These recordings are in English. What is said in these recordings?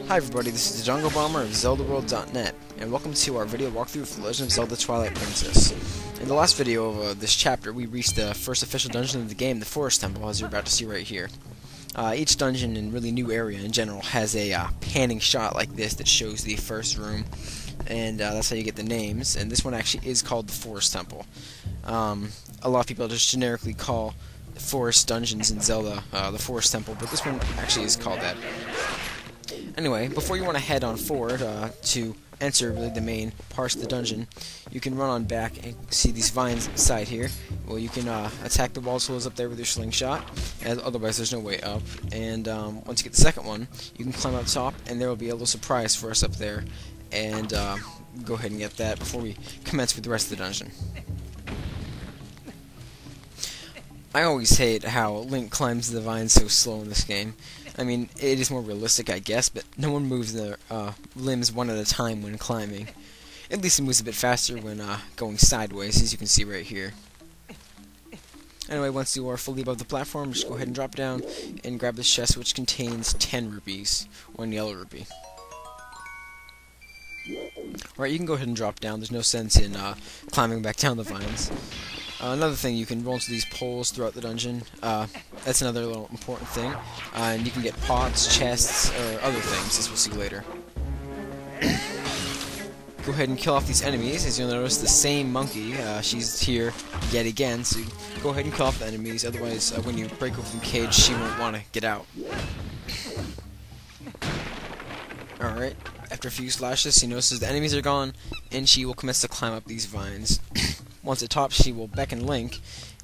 Hi everybody, this is DodongoBomber of ZeldaWorld.net, and welcome to our video walkthrough of The Legend of Zelda Twilight Princess. In the last video of this chapter, we reached the first official dungeon of the game, the Forest Temple, as you're about to see right here. Each dungeon and really new area in general has a panning shot like this that shows the first room, and that's how you get the names, and this one actually is called the Forest Temple. A lot of people just generically call forest dungeons in Zelda the Forest Temple, but this one actually is called that. Anyway, before you want to head on forward to enter really the main parts of the dungeon, you can run on back and see these vines inside here. Well, you can attack the wall tools up there with your slingshot, as otherwise there's no way up. And once you get the second one, you can climb up top, and there will be a little surprise for us up there. And go ahead and get that before we commence with the rest of the dungeon. I always hate how Link climbs the vines so slow in this game. I mean, it is more realistic, I guess, but no one moves their limbs one at a time when climbing. At least it moves a bit faster when going sideways, as you can see right here. Anyway, once you are fully above the platform, just go ahead and drop down and grab this chest, which contains 10 rupees, 1 yellow rupee. Alright, you can go ahead and drop down. There's no sense in climbing back down the vines. Another thing, you can roll into these poles throughout the dungeon. That's another little important thing. And you can get pots, chests, or other things, as we'll see later. Go ahead and kill off these enemies. As you'll notice, the same monkey, she's here yet again, so go ahead and kill off the enemies. Otherwise, when you break open the cage, she won't want to get out. Alright, after a few slashes, she notices the enemies are gone, and she will commence to climb up these vines. Once at top, she will beckon Link,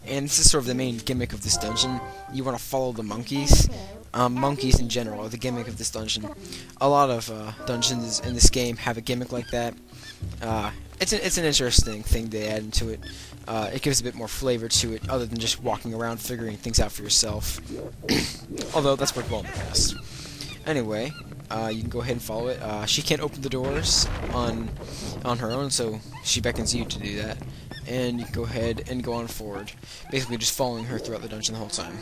and this is sort of the main gimmick of this dungeon. You want to follow the monkeys. Monkeys in general are the gimmick of this dungeon. A lot of dungeons in this game have a gimmick like that. It's an interesting thing they add into it. It gives a bit more flavor to it, other than just walking around figuring things out for yourself. Although that's worked well in the past. Anyway, you can go ahead and follow it. She can't open the doors on her own, so she beckons you to do that. And you can go ahead and go on forward, basically just following her throughout the dungeon the whole time.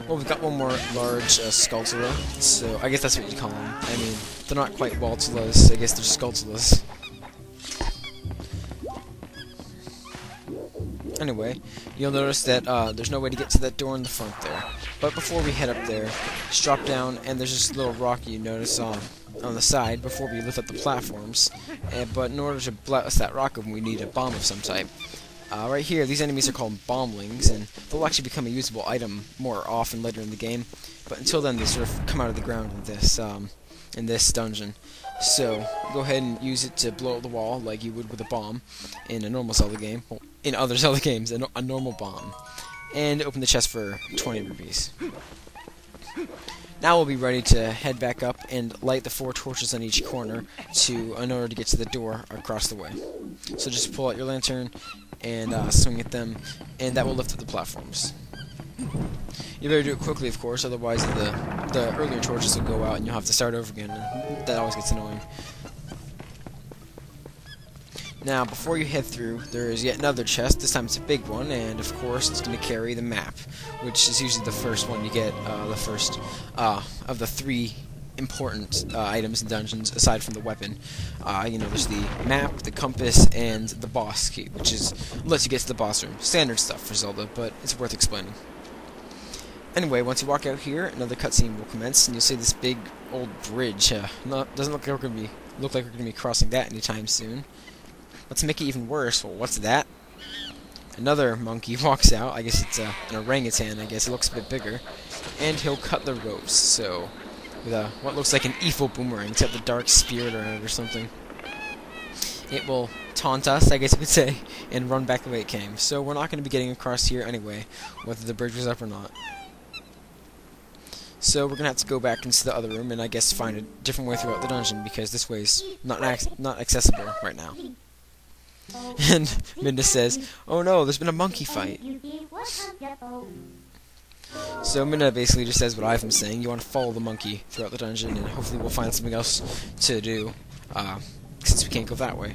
Well, we've got one more large Skulltula, so I guess that's what you call them. I mean, they're not quite Waltulas, I guess they're Skulltulas. Anyway, you'll notice that there's no way to get to that door in the front there. But before we head up there, just drop down, and there's this little rock you notice on the side before we lift up the platforms. But in order to blast that rock open, we need a bomb of some type. Right here, these enemies are called bomblings, and they'll actually become a usable item more often later in the game. But until then, they sort of come out of the ground in this dungeon. So go ahead and use it to blow up the wall like you would with a bomb in a normal Zelda game. Well, in other Zelda games, a normal bomb. And open the chest for 20 rupees. Now we'll be ready to head back up and light the 4 torches on each corner in order to get to the door across the way. So just pull out your lantern and swing at them, and that will lift up the platforms. You better do it quickly, of course, otherwise the earlier torches will go out and you'll have to start over again, and that always gets annoying. Now, before you head through, there is yet another chest. This time it's a big one, and of course it's going to carry the map, which is usually the first one you get, the first of the 3 important items in dungeons, aside from the weapon. You know, there's the map, the compass, and the boss key, which lets you get to the boss room. Standard stuff for Zelda, but it's worth explaining. Anyway, once you walk out here, another cutscene will commence, and you'll see this big old bridge. Doesn't look like we're going to be crossing that anytime soon. Let's make it even worse. Well, what's that? Another monkey walks out. I guess it's an orangutan. I guess it looks a bit bigger, and he'll cut the ropes. So, with what looks like an evil boomerang, except a dark spirit around it or something, it will taunt us, I guess you could say, and run back the way it came. So we're not going to be getting across here anyway, whether the bridge was up or not. So we're going to have to go back into the other room and I guess find a different way throughout the dungeon, because this way's not accessible right now. And Minda says, "Oh no, there's been a monkey fight." So Minda basically just says what I've been saying. You want to follow the monkey throughout the dungeon, and hopefully we'll find something else to do, since we can't go that way.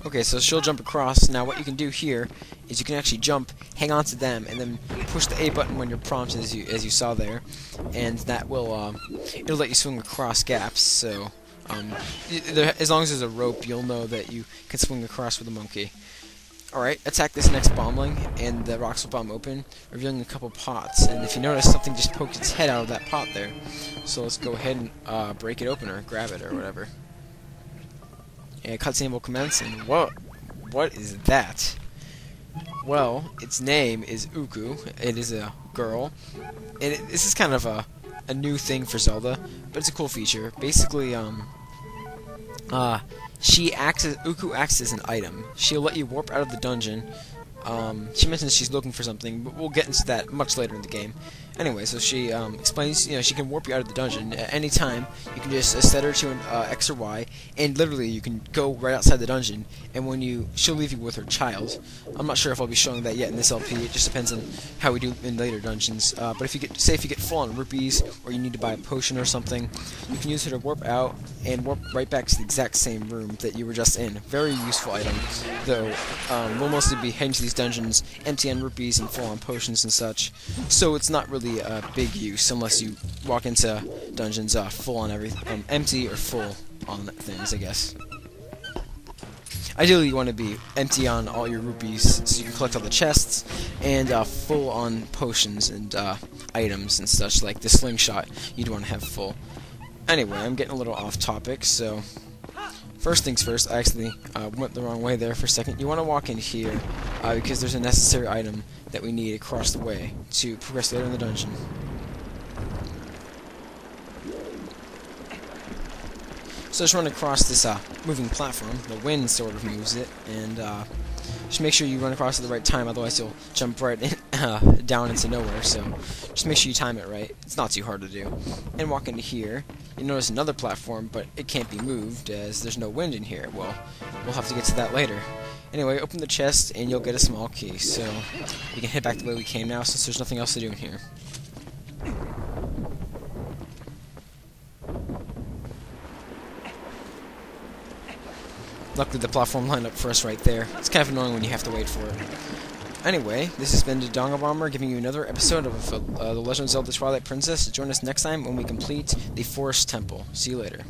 Okay, so she'll jump across. Now what you can do here is you can actually jump, hang on to them, and then push the A button when you're prompted, as you saw there, and that will it'll let you swing across gaps. So as long as there's a rope, you'll know that you can swing across with a monkey. Alright, attack this next bombling, and the rocks will bomb open, revealing a couple pots. And if you notice, something just poked its head out of that pot there. So let's go ahead and break it open, or grab it, or whatever. And cutscene will commence, and whoa, what is that? Well, its name is Ooccoo. It is a girl, and this is kind of a new thing for Zelda, but it's a cool feature. Basically, Ooccoo acts as an item. She'll let you warp out of the dungeon. She mentions she's looking for something, but we'll get into that much later in the game. Anyway, so she explains, she can warp you out of the dungeon at any time. You can just set her to an X or Y, and literally you can go right outside the dungeon. And when she'll leave you with her child. I'm not sure if I'll be showing that yet in this LP. It just depends on how we do in later dungeons. But if you get full on rupees, or you need to buy a potion or something, you can use her to warp out and warp right back to the exact same room that you were just in. Very useful item, though. We'll mostly be heading to these dungeons empty on rupees and full on potions and such. So it's not really a big use unless you walk into dungeons full on everything, empty or full on things, I guess. Ideally, you want to be empty on all your rupees so you can collect all the chests, and full on potions and items and such, like the slingshot you'd want to have full. Anyway, I'm getting a little off topic, so first things first, I actually went the wrong way there for a second. You want to walk in here because there's a necessary item that we need across the way to progress later in the dungeon. So just run across this moving platform. The wind sort of moves it, and just make sure you run across at the right time, otherwise you'll jump right in, down into nowhere. So just make sure you time it right. It's not too hard to do. And walk into here. You notice another platform, but it can't be moved as there's no wind in here. Well, we'll have to get to that later. Anyway, open the chest and you'll get a small key. So we can head back the way we came now, since there's nothing else to do in here. Luckily, the platform lined up for us right there. It's kind of annoying when you have to wait for it. Anyway, this has been DodongoBomber giving you another episode of The Legend of Zelda Twilight Princess. Join us next time when we complete the Forest Temple. See you later.